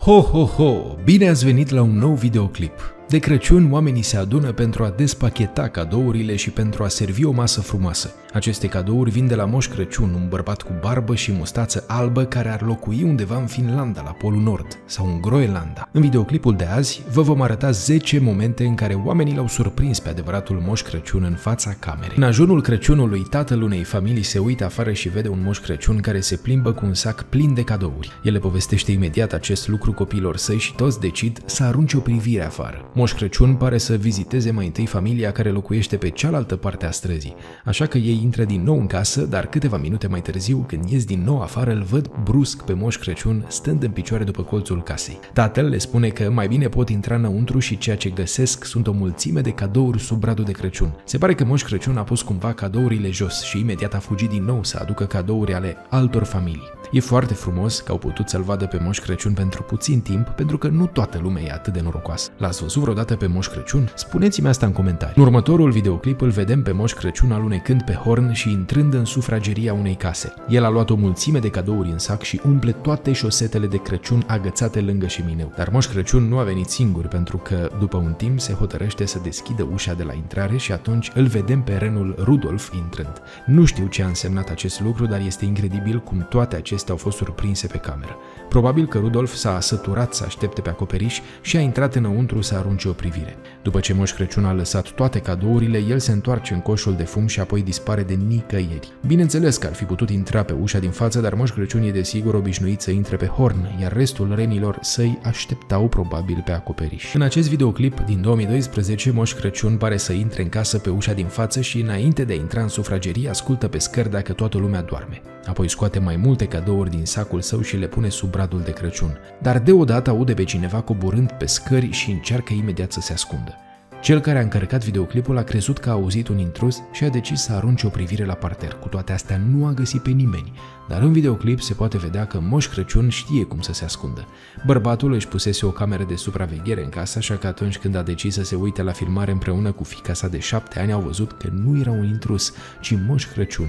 Ho, ho, ho! Bine ați venit la un nou videoclip! De Crăciun, oamenii se adună pentru a despacheta cadourile și pentru a servi o masă frumoasă. Aceste cadouri vin de la Moș Crăciun, un bărbat cu barbă și mustață albă care ar locui undeva în Finlanda, la Polul Nord, sau în Groenlanda. În videoclipul de azi, vă vom arăta 10 momente în care oamenii l-au surprins pe adevăratul Moș Crăciun în fața camerei. În ajunul Crăciunului, tatăl unei familii se uită afară și vede un Moș Crăciun care se plimbă cu un sac plin de cadouri. El le povestește imediat acest lucru copiilor săi și toți decid să arunce o privire afară. Moș Crăciun pare să viziteze mai întâi familia care locuiește pe cealaltă parte a străzii, așa că ei intră din nou în casă, dar câteva minute mai târziu, când ies din nou afară, îl văd brusc pe Moș Crăciun stând în picioare după colțul casei. Tatăl le spune că mai bine pot intra înăuntru și ceea ce găsesc sunt o mulțime de cadouri sub bradul de Crăciun. Se pare că Moș Crăciun a pus cumva cadourile jos și imediat a fugit din nou să aducă cadouri ale altor familii. E foarte frumos că au putut să-l vadă pe Moș Crăciun pentru puțin timp, pentru că nu toată lumea e atât de norocoasă. L-ați văzut vreodată pe Moș Crăciun? Spuneți-mi asta în comentarii. În următorul videoclip îl vedem pe Moș Crăciun alunecând pe horn și intrând în sufrageria unei case. El a luat o mulțime de cadouri în sac și umple toate șosetele de Crăciun agățate lângă șemineu. Dar Moș Crăciun nu a venit singur, pentru că după un timp se hotărăște să deschidă ușa de la intrare și atunci îl vedem pe renul Rudolf intrând. Nu știu ce a însemnat acest lucru, dar este incredibil cum toate acestea au fost surprinse pe cameră. Probabil că Rudolf s-a săturat să aștepte pe acoperiș și a intrat înăuntru să arunce o privire. După ce Moș Crăciun a lăsat toate cadourile, el se întoarce în coșul de fum și apoi dispare de nicăieri. Bineînțeles că ar fi putut intra pe ușa din față, dar Moș Crăciun e desigur obișnuit să intre pe horn, iar restul renilor săi așteptau probabil pe acoperiș. În acest videoclip din 2012, Moș Crăciun pare să intre în casă pe ușa din față și înainte de a intra în sufragerie ascultă pe scări dacă toată lumea doarme. Apoi scoate mai multe cadouri din sacul său și le pune sub bradul de Crăciun. Dar deodată aude pe cineva coborând pe scări și încearcă imediat să se ascundă. Cel care a încărcat videoclipul a crezut că a auzit un intrus și a decis să arunce o privire la parter. Cu toate astea nu a găsit pe nimeni, dar în videoclip se poate vedea că Moș Crăciun știe cum să se ascundă. Bărbatul își pusese o cameră de supraveghere în casă, așa că atunci când a decis să se uite la filmare împreună cu fiica sa de 7 ani, au văzut că nu era un intrus, ci Moș Crăciun.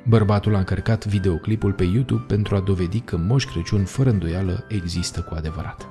Bărbatul a încărcat videoclipul pe YouTube pentru a dovedi că Moș Crăciun fără îndoială există cu adevărat.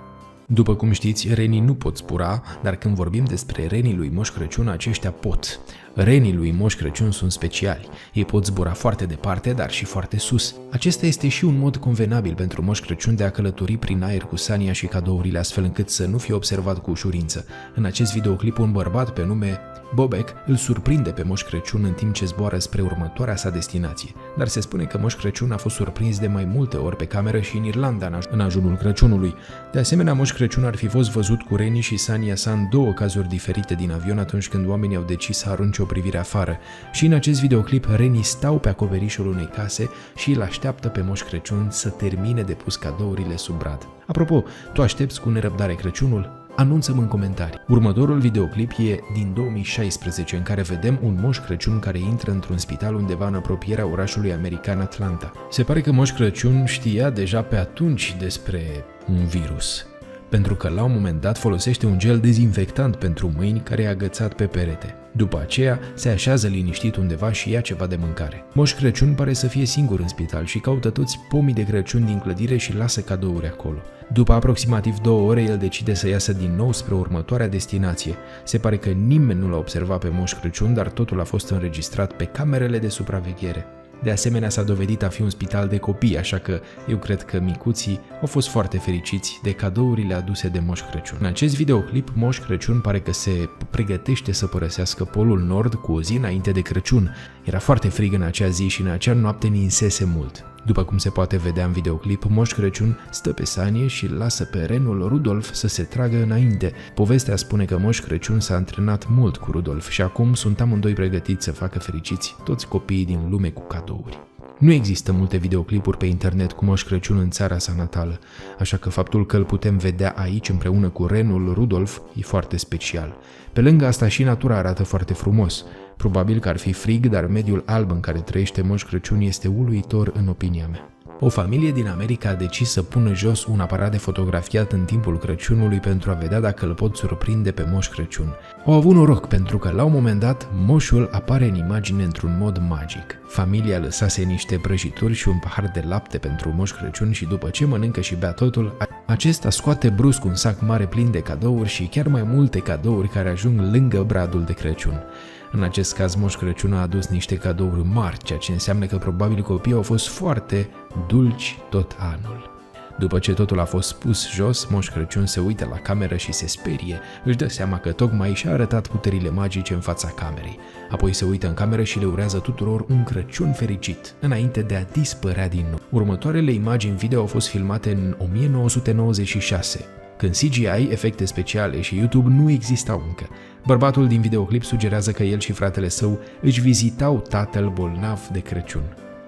După cum știți, renii nu pot zbura, dar când vorbim despre renii lui Moș Crăciun, aceștia pot. Renii lui Moș Crăciun sunt speciali. Ei pot zbura foarte departe, dar și foarte sus. Acesta este și un mod convenabil pentru Moș Crăciun de a călători prin aer cu sania și cadourile, astfel încât să nu fie observat cu ușurință. În acest videoclip, un bărbat pe nume Bobek îl surprinde pe Moș Crăciun în timp ce zboară spre următoarea sa destinație, dar se spune că Moș Crăciun a fost surprins de mai multe ori pe cameră și în Irlanda în ajunul Crăciunului. De asemenea, Moș Crăciun ar fi fost văzut cu renii și sania sa în două cazuri diferite din avion atunci când oamenii au decis să arunce o privire afară. Și în acest videoclip, renii stau pe acoperișul unei case și îl așteaptă pe Moș Crăciun să termine de pus cadourile sub brad. Apropo, tu aștepți cu nerăbdare Crăciunul? Anunță-mă în comentarii. Următorul videoclip e din 2016, în care vedem un Moș Crăciun care intră într-un spital undeva în apropierea orașului american Atlanta. Se pare că Moș Crăciun știa deja pe atunci despre un virus, pentru că la un moment dat folosește un gel dezinfectant pentru mâini care e agățat pe perete. După aceea, se așează liniștit undeva și ia ceva de mâncare. Moș Crăciun pare să fie singur în spital și caută toți pomii de Crăciun din clădire și lasă cadouri acolo. După aproximativ 2 ore, el decide să iasă din nou spre următoarea destinație. Se pare că nimeni nu l-a observat pe Moș Crăciun, dar totul a fost înregistrat pe camerele de supraveghere. De asemenea, s-a dovedit a fi un spital de copii, așa că eu cred că micuții au fost foarte fericiți de cadourile aduse de Moș Crăciun. În acest videoclip, Moș Crăciun pare că se pregătește să părăsească Polul Nord cu o zi înainte de Crăciun. Era foarte frig în acea zi și în acea noapte ninsese mult. După cum se poate vedea în videoclip, Moș Crăciun stă pe sanie și lasă pe renul Rudolf să se tragă înainte. Povestea spune că Moș Crăciun s-a antrenat mult cu Rudolf și acum sunt amândoi pregătiți să facă fericiți toți copiii din lume cu cadouri. Nu există multe videoclipuri pe internet cu Moș Crăciun în țara sa natală, așa că faptul că îl putem vedea aici împreună cu renul Rudolf e foarte special. Pe lângă asta și natura arată foarte frumos. Probabil că ar fi frig, dar mediul alb în care trăiește Moș Crăciun este uluitor în opinia mea. O familie din America a decis să pună jos un aparat de fotografiat în timpul Crăciunului pentru a vedea dacă îl pot surprinde pe Moș Crăciun. Au avut noroc pentru că la un moment dat moșul apare în imagine într-un mod magic. Familia lăsase niște prăjituri și un pahar de lapte pentru Moș Crăciun și după ce mănâncă și bea totul, acesta scoate brusc un sac mare plin de cadouri și chiar mai multe cadouri care ajung lângă bradul de Crăciun. În acest caz, Moș Crăciun a adus niște cadouri mari, ceea ce înseamnă că probabil copiii au fost foarte dulci tot anul. După ce totul a fost pus jos, Moș Crăciun se uită la cameră și se sperie. Își dă seama că tocmai și-a arătat puterile magice în fața camerei. Apoi se uită în cameră și le urează tuturor un Crăciun fericit, înainte de a dispărea din nou. Următoarele imagini video au fost filmate în 1996, când CGI, efecte speciale și YouTube nu existau încă. Bărbatul din videoclip sugerează că el și fratele său își vizitau tatăl bolnav de Crăciun.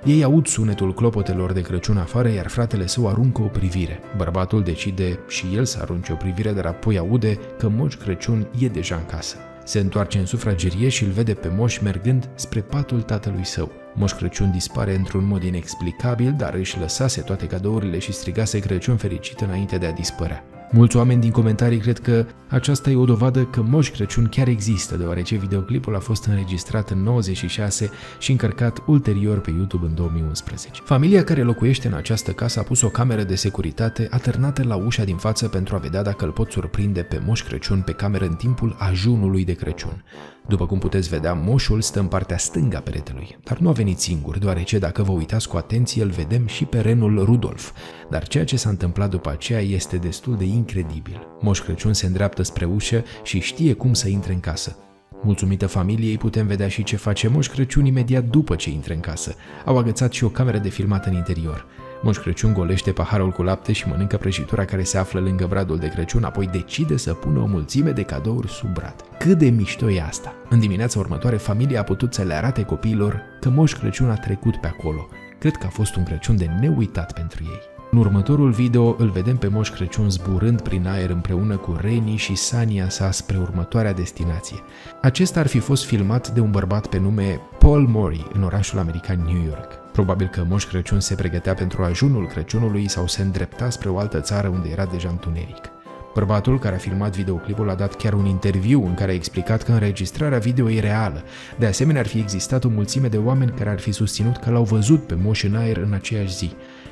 Ei aud sunetul clopotelor de Crăciun afară, iar fratele său aruncă o privire. Bărbatul decide și el să arunce o privire, dar apoi aude că Moș Crăciun e deja în casă. Se întoarce în sufragerie și îl vede pe moș mergând spre patul tatălui său. Moș Crăciun dispare într-un mod inexplicabil, dar își lăsase toate cadourile și strigase Crăciun fericit înainte de a dispărea. Mulți oameni din comentarii cred că aceasta e o dovadă că Moș Crăciun chiar există, deoarece videoclipul a fost înregistrat în 96 și încărcat ulterior pe YouTube în 2011. Familia care locuiește în această casă a pus o cameră de securitate atârnată la ușa din față pentru a vedea dacă îl pot surprinde pe Moș Crăciun pe cameră în timpul ajunului de Crăciun. După cum puteți vedea, moșul stă în partea stângă a peretelui, dar nu a venit singur, deoarece dacă vă uitați cu atenție îl vedem și pe renul Rudolf. Dar ceea ce s-a întâmplat după aceea este destul de incredibil. Moș Crăciun se îndreaptă spre ușă și știe cum să intre în casă. Mulțumită familiei, putem vedea și ce face Moș Crăciun imediat după ce intră în casă. Au agățat și o cameră de filmat în interior. Moș Crăciun golește paharul cu lapte și mănâncă prăjitura care se află lângă bradul de Crăciun, apoi decide să pună o mulțime de cadouri sub brad. Cât de mișto e asta! În dimineața următoare, familia a putut să le arate copiilor că Moș Crăciun a trecut pe acolo. Cred că a fost un Crăciun de neuitat pentru ei. În următorul video îl vedem pe Moș Crăciun zburând prin aer împreună cu Reni și Sania sa spre următoarea destinație. Acesta ar fi fost filmat de un bărbat pe nume Paul Mori în orașul american New York. Probabil că Moș Crăciun se pregătea pentru ajunul Crăciunului sau se îndrepta spre o altă țară unde era deja întuneric. Bărbatul care a filmat videoclipul a dat chiar un interviu în care a explicat că înregistrarea video e reală. De asemenea, ar fi existat o mulțime de oameni care ar fi susținut că l-au văzut pe moș în aer în aceeași zi.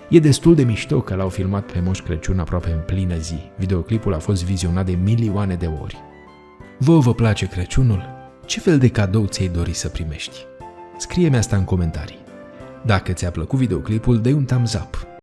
E destul de mișto că l-au filmat pe Moș Crăciun aproape în plină zi. Videoclipul a fost vizionat de milioane de ori. Vă place Crăciunul? Ce fel de cadou ți-ai dori să primești? Scrie-mi asta în comentarii. Dacă ți-a plăcut videoclipul, dă-i un thumbs up.